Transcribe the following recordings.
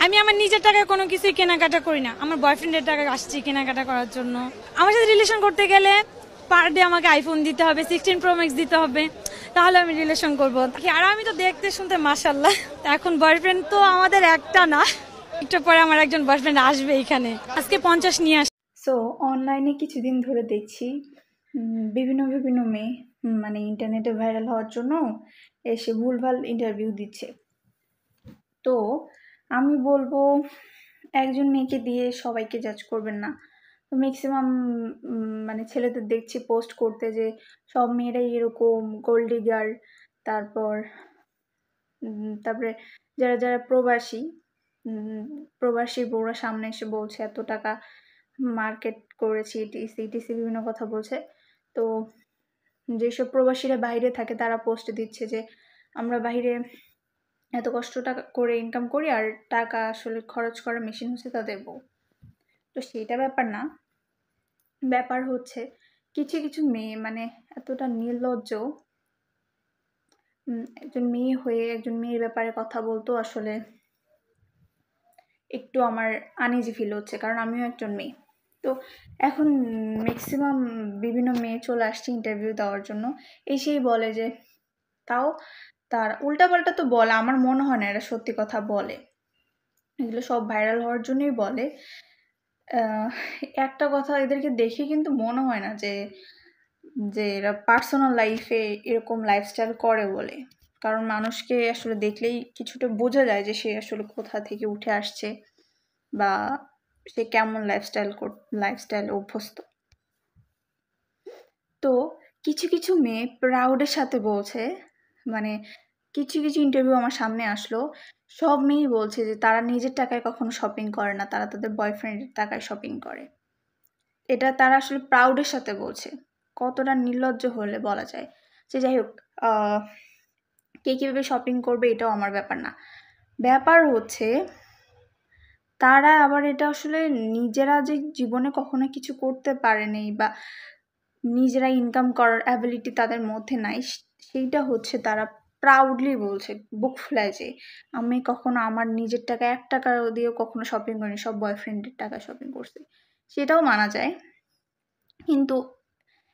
আমি আমার নিজের টাকায় কোনো কিছুই কেনাকাটা করি না, আমার বয়ফ্রেন্ডের টাকায় আসছি কেনাকাটা করার জন্য। আমার সাথে রিলেশন করতে গেলে পার ডে আমাকে আইফোন দিতে হবে, 16 Pro Max দিতে হবে, তাহলে আমি রিলেশন করবো। আর আমি তো দেখতে শুনতে মাশাআল্লাহ। এখন বয়ফ্রেন্ড তো আমাদের একটা না, একটু পরে আমার একজন বয়ফ্রেন্ড আসবে এখানে, আজকে 50 নিয়ে আসবে। সো অনলাইনে কিছুদিন ধরে দেখছি বিভিন্ন বিভিন্ন মেয়ে মানে ইন্টারনেটে ভাইরাল হওয়ার জন্য এসে ভুলভাল ইন্টারভিউ দিচ্ছে। তো আমি বলবো একজন মেয়েকে দিয়ে সবাইকে জাজ করবেন না। তো ম্যাক্সিমাম মানে ছেলেদের দেখছি পোস্ট করতে যে সব মেয়েরাই এরকম গোল্ড ডিগার। তারপরে যারা যারা প্রবাসী বউরা সামনে এসে বলছে এত টাকা মার্কেট করেছি, ইটিসি বিভিন্ন কথা বলছে। তো যেসব প্রবাসীরা বাইরে থাকে তারা পোস্ট দিচ্ছে যে আমরা বাইরে এত কষ্ট টাকা করে ইনকাম করি আর টাকা আসলে খরচ করার মেশিন হচ্ছে তাদের বউ। তো সেটা ব্যাপার না, ব্যাপার হচ্ছে কিছু কিছু মেয়ে মানে এতটা নির্লজ্জ, একজন মেয়ে হয়ে একজন মেয়ের ব্যাপারে কথা বলতো আসলে একটু আমার আনইজি ফিল হচ্ছে, কারণ আমিও একজন মেয়ে। তো এখন ম্যাক্সিমাম বিভিন্ন মেয়ে চলে আসছে ইন্টারভিউ দেওয়ার জন্য, এসেই বলে যে তাও তার উল্টাপাল্টা তো বলে, আমার মনে হয় না এরা সত্যি কথা বলে, এগুলো সব ভাইরাল হওয়ার জন্যই বলে। একটা কথা এদেরকে দেখে কিন্তু মনে হয় না যে যে এরা পার্সোনাল লাইফে এরকম লাইফস্টাইল করে বলে, কারণ মানুষকে আসলে দেখলেই কিছুটা বোঝা যায় যে সে আসলে কোথা থেকে উঠে আসছে বা সে কেমন লাইফস্টাইল অভ্যস্ত। তো কিছু কিছু মেয়ে প্রাউডের সাথে বলছে, মানে কিছু কিছু ইন্টারভিউ আমার সামনে আসলো, সব মেয়েই বলছে যে তারা নিজের টাকায় কখনো শপিং করে না, তারা তাদের বয়ফ্রেন্ডের টাকায় শপিং করে। এটা তারা আসলে প্রাউডের সাথে বলছে, কতটা নির্লজ্জ হলে বলা যায়। যে যাই হোক, কে কীভাবে শপিং করবে এটাও আমার ব্যাপার না, ব্যাপার হচ্ছে তারা আবার এটা আসলে নিজেরা যে জীবনে কখনো কিছু করতে পারেনি বা নিজেরা ইনকাম করার অ্যাবিলিটি তাদের মধ্যে নাই, সেইটা হচ্ছে তারা প্রাউডলি বলছে বুক ফুলায় যে আমি কখনো আমার নিজের টাকা 1 টাকা দিয়েও কখনো শপিং করিনি, সব বয়ফ্রেন্ডের টাকা শপিং করছি। সেটাও মানা যায়, কিন্তু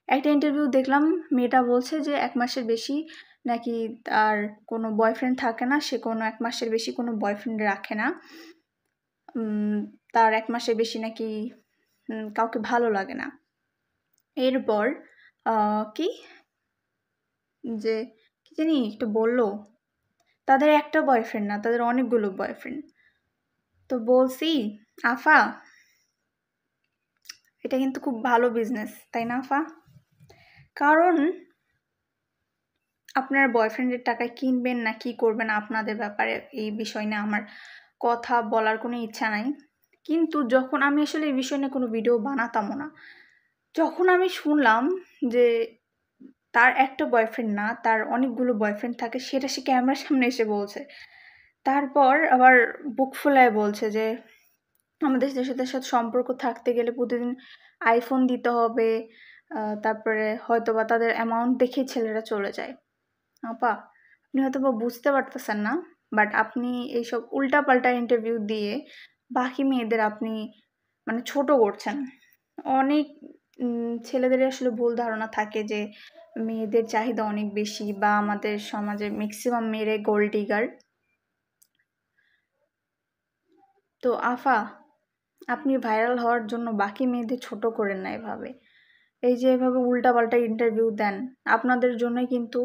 একটা ইন্টারভিউ দেখলাম মেয়েটা বলছে যে 1 মাসের বেশি নাকি তার কোনো বয়ফ্রেন্ড থাকে না, সে কোনো 1 মাসের বেশি কোনো বয়ফ্রেন্ড রাখে না, তার 1 মাসের বেশি নাকি কাউকে ভালো লাগে না। এরপর কি যে কি জানি একটু বললো তাদের একটা বয়ফ্রেন্ড না, তাদের অনেকগুলো বয়ফ্রেন্ড। তো বলছি আফা এটা কিন্তু খুব ভালো বিজনেস, তাই না আফা? কারণ আপনার বয়ফ্রেন্ডের টাকায় কিনবেন না কি করবেন আপনাদের ব্যাপারে, এই বিষয় নিয়ে আমার কথা বলার কোনো ইচ্ছা নাই। কিন্তু যখন আমি আসলে এই বিষয় নিয়ে কোনো ভিডিও বানাতামও না, যখন আমি শুনলাম যে তার একটা বয়ফ্রেন্ড না তার অনেকগুলো বয়ফ্রেন্ড থাকে, সেটা সে ক্যামেরার সামনে এসে বলছে, তারপর আবার বুক ফুলায় বলছে যে আমাদের দেশের সাথে সম্পর্ক থাকতে গেলে প্রতিদিন আইফোন দিতে হবে, তারপরে হয়তো বা তাদের অ্যামাউন্ট দেখে ছেলেরা চলে যায়। আপা আপনি হয়তো বা বুঝতে পারতেছেন না, বাট আপনি এইসব উল্টাপাল্টা ইন্টারভিউ দিয়ে বাকি মেয়েদের আপনি মানে ছোট করছেন। অনেক ছেলেদের আসলে ভুল ধারণা থাকে যে মেয়েদের চাহিদা অনেক বেশি বা আমাদের সমাজে ম্যাক্সিমাম মেয়েরাই গোল্ড ডিগার। তো আফা আপনি ভাইরাল হওয়ার জন্য বাকি মেয়েদের ছোট করেন না এভাবে, এই যে এভাবে উল্টাপাল্টা ইন্টারভিউ দেন আপনাদের জন্যই কিন্তু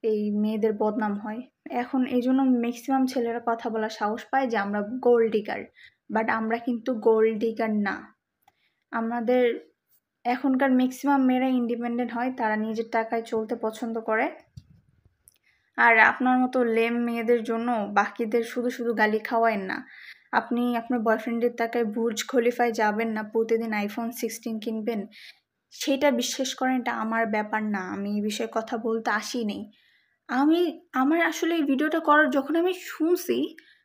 এই মেয়েদের বদনাম হয়। এখন এই জন্য ম্যাক্সিমাম ছেলেরা কথা বলার সাহস পায় যে আমরা গোল্ড ডিগার, বাট আমরা কিন্তু গোল্ড ডিগার না। আমাদের এখনকার ম্যাক্সিমাম মেয়েরা ইন্ডিপেন্ডেন্ট হয়, তারা নিজের টাকায় চলতে পছন্দ করে। আর আপনার মতো লেম মেয়েদের জন্য বাকিদের শুধু শুধু গালি খাওয়ায়েন না। আপনি আপনার বয়ফ্রেন্ডের টাকায় বুর্জ খলিফায় যাবেন না, প্রতিদিন আইফোন 16 কিনবেন, সেটা বিশ্বাস করেন এটা আমার ব্যাপার না, আমি এই বিষয়ে কথা বলতে আসি নেই। আমার আসলে এই ভিডিওটা করার যখন আমি শুনছি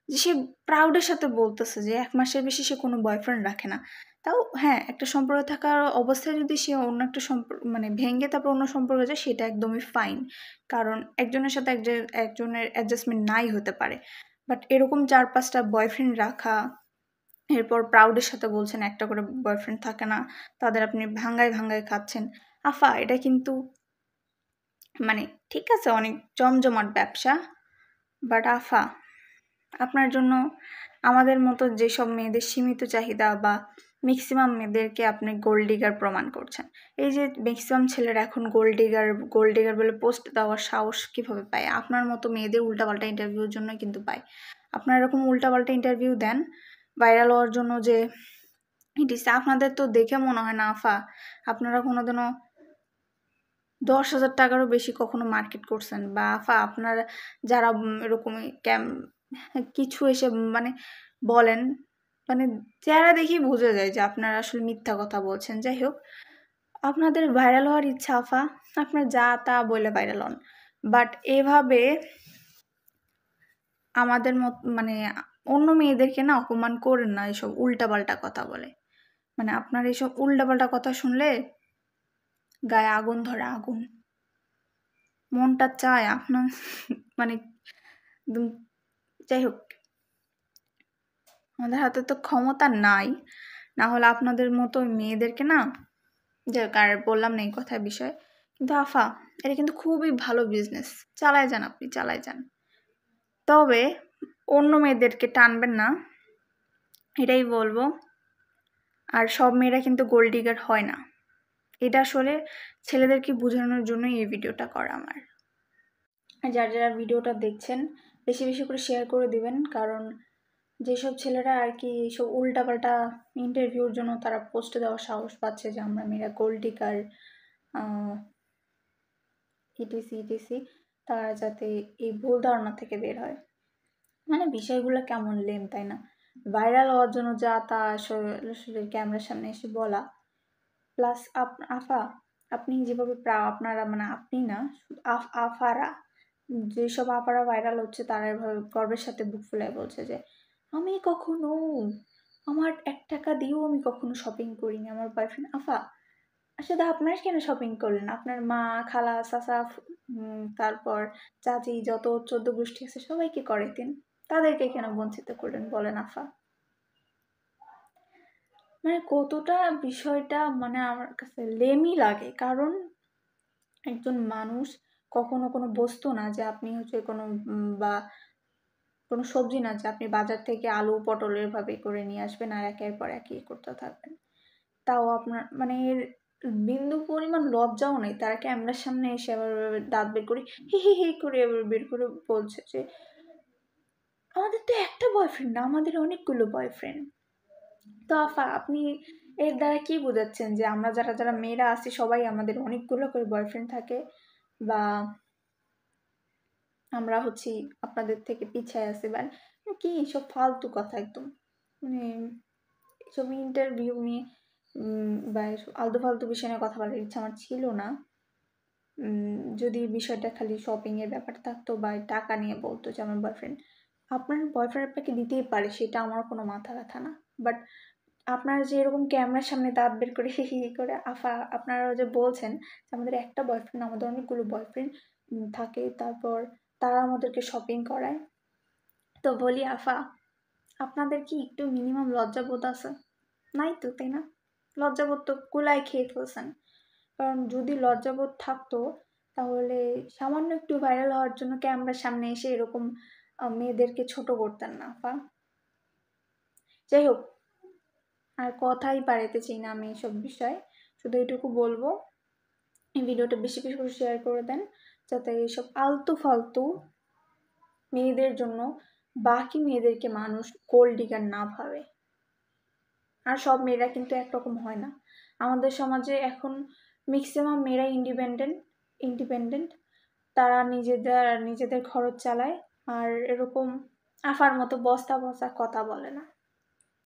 যে সে প্রাউডের সাথে বলতেছে যে 1 মাসের বেশি সে কোনো বয়ফ্রেন্ড রাখে না, তাও হ্যাঁ একটা সম্পর্কে থাকার অবস্থায় যদি সে অন্য একটা সম্পর্ক মানে ভেঙে তারপর অন্য সম্পর্কে যায় সেটা একদমই ফাইন, কারণ একজনের সাথে একজনের অ্যাডজাস্টমেন্ট নাই হতে পারে। বাট এরকম 4-5টা বয়ফ্রেন্ড রাখা, এরপর প্রাউডের সাথে বলছেন একটা করে বয়ফ্রেন্ড থাকে না, তাদের আপনি ভাঙ্গায় ভাঙ্গায় খাচ্ছেন। আফা, এটা কিন্তু মানে ঠিক আছে অনেক জমজমাট ব্যবসা, বাট আফা আপনার জন্য আমাদের মতো যেসব মেয়েদের সীমিত চাহিদা বা ম্যাক্সিমাম মেয়েদেরকে আপনি গোল্ড ডিগার প্রমাণ করছেন। এই যে ম্যাক্সিমাম ছেলেরা এখন গোল্ড ডিগার বলে পোস্ট দেওয়ার সাহস কীভাবে পায়? আপনার মতো মেয়েদের উল্টাপাল্টা ইন্টারভিউর জন্য কিন্তু পায়। আপনারা এরকম উল্টাপাল্টা ইন্টারভিউ দেন ভাইরাল হওয়ার জন্য, যে ইটিস আপনাদের তো দেখে মনে হয় না আফা আপনারা কোনোদিনও 10,000 টাকারও বেশি কখনো মার্কেট করছেন, বা আফা আপনারা যারা এরকম কিছু এসে মানে বলেন, মানে চেহারা দেখেই বোঝা যায় যে আপনারা আসলে মিথ্যা কথা বলছেন। যাই হোক, আপনাদের ভাইরাল হওয়ার ইচ্ছা আফা, আপনার যা তা বলে ভাইরাল হন, বাট এভাবে আমাদের মানে অন্য মেয়েদেরকে না অপমান করেন না এসব উল্টাপাল্টা কথা বলে। মানে আপনার এইসব উল্টাপাল্টা কথা শুনলে গায়ে আগুন ধরে, আগুন। মনটা চায় আপনার মানে একদম। যাই হোক, আমাদের হাতে তো ক্ষমতা নাই, না হলে আপনাদের মতো মেয়েদেরকে না, যে আর বললাম না এই কথার বিষয়। কিন্তু আফা, এটা কিন্তু খুবই ভালো বিজনেস, চালায় যান, আপনি চালায় যান, তবে অন্য মেয়েদেরকে টানবেন না, এটাই বলবো। আর সব মেয়েরা কিন্তু গোল্ড ডিগার হয় না, এটা আসলে ছেলেদেরকে বোঝানোর জন্য এই ভিডিওটা করা আমার। আর যারা ভিডিওটা দেখছেন বেশি বেশি করে শেয়ার করে দিবেন, কারণ যেসব ছেলেরা আর কি সব উল্টাপাল্টা ইন্টারভিউর জন্য তারা পোস্ট দেওয়ার সাহস পাচ্ছে যে আমরা মেয়েরা গোল্ড ডিগার ইটিসি, তারা যাতে এই ভুল ধারণা থেকে বের হয়। মানে বিষয়গুলো কেমন লেম, তাই না? ভাইরাল হওয়ার জন্য যা তা আসলে ক্যামেরার সামনে এসে বলা, প্লাস আফা আপনি যেভাবে আপনারা মানে আপনি না, আফারা, যেসব আপারা ভাইরাল হচ্ছে তারা এভাবে গর্বের সাথে বুক ফুলায় বলছে যে আমি কখনো, আমার 1 টাকা দিয়েও আমি কখনো শপিং করিনি আমার বয়ফ্রেন্ড। আফা, আসলে আপনার কেন শপিং করলেন? আপনার মা, খালা, চাচা, তারপর চাচি, যত 14 গোষ্ঠী আছে সবাইকে করাইতেন, তাদেরকে কেন বঞ্চিত করলেন বলেন আফা? মানে কতটা বিষয়টা মানে আমার কাছে লেমই লাগে, কারণ একজন মানুষ কখনো কোনো বস্তু না যে আপনি হচ্ছে কোনো বা কোনো সবজি না যে আপনি বাজার থেকে আলু পটল এভাবে করে নিয়ে আসবেন আর একের পর এক করতে থাকবেন। তাও আপনার মানে এর বিন্দু পরিমাণ লজ্জাও নেই, তারা ক্যামেরার সামনে এসে আবার দাঁত বের করে হি হি হি করে আবার বের করে বলছে যে আমাদের তো একটা বয়ফ্রেন্ড না, আমাদের অনেকগুলো বয়ফ্রেন্ড। তো আফা, আপনি এর দ্বারা কি বোঝাচ্ছেন যে আমরা যারা যারা মেয়েরা আছি সবাই আমাদের অনেকগুলো করে বয়ফ্রেন্ড থাকে, বা আমরা হচ্ছি আপনাদের থেকে পিছায় আছি? বা কি সব ফালতু কথা একদম। মানে এসব ইন্টারভিউ নিয়ে বা এসব আলতু ফালতু বিষয় নিয়ে কথা বলার ইচ্ছা আমার ছিল না। যদি বিষয়টা খালি শপিংয়ের ব্যাপার থাকতো বা টাকা নিয়ে বলতো যে আমার বয়ফ্রেন্ড, আপনার বয়ফ্রেন্ড আপনাকে দিতেই পারে, সেটা আমার কোনো মাথা ব্যথা না। বাট আপনারা যে এরকম ক্যামেরার সামনে দাঁত বের করে হি হি করে আফা আপনারা যে বলছেন আমাদের একটা বয়ফ্রেন্ড, আমাদের অনেকগুলো বয়ফ্রেন্ড থাকে, তারপর তারা আমাদেরকে শপিং করায়, তো বলি আফা আপনাদের কি একটু মিনিমাম লজ্জাবোধ আছে? নাই তো, তাই না? লজ্জাবোধ তো কুলায় খেয়ে ফেলছেন। কারণ যদি লজ্জাবোধ থাকতো তাহলে সামান্য একটু ভাইরাল হওয়ার জন্য ক্যামেরার সামনে এসে এরকম মেয়েদেরকে ছোট করতেন না আফা। যাই হোক, আর কথাই বাড়াইতে চাই না আমি এসব বিষয়, শুধু এটুকু বলবো এই ভিডিওটা বেশি বেশি করে শেয়ার করে দেন, যাতে এইসব আলতু ফালতু মেয়েদের জন্য বাকি মেয়েদেরকে মানুষ গোল্ড ডিগার না ভাবে। আর সব মেয়েরা কিন্তু একরকম হয় না। আমাদের সমাজে এখন ম্যাক্সিমাম মেয়েরা ইন্ডিপেন্ডেন্ট, তারা নিজেদের খরচ চালায়, আর এরকম আফার মতো বস্তা বস্তা কথা বলে না।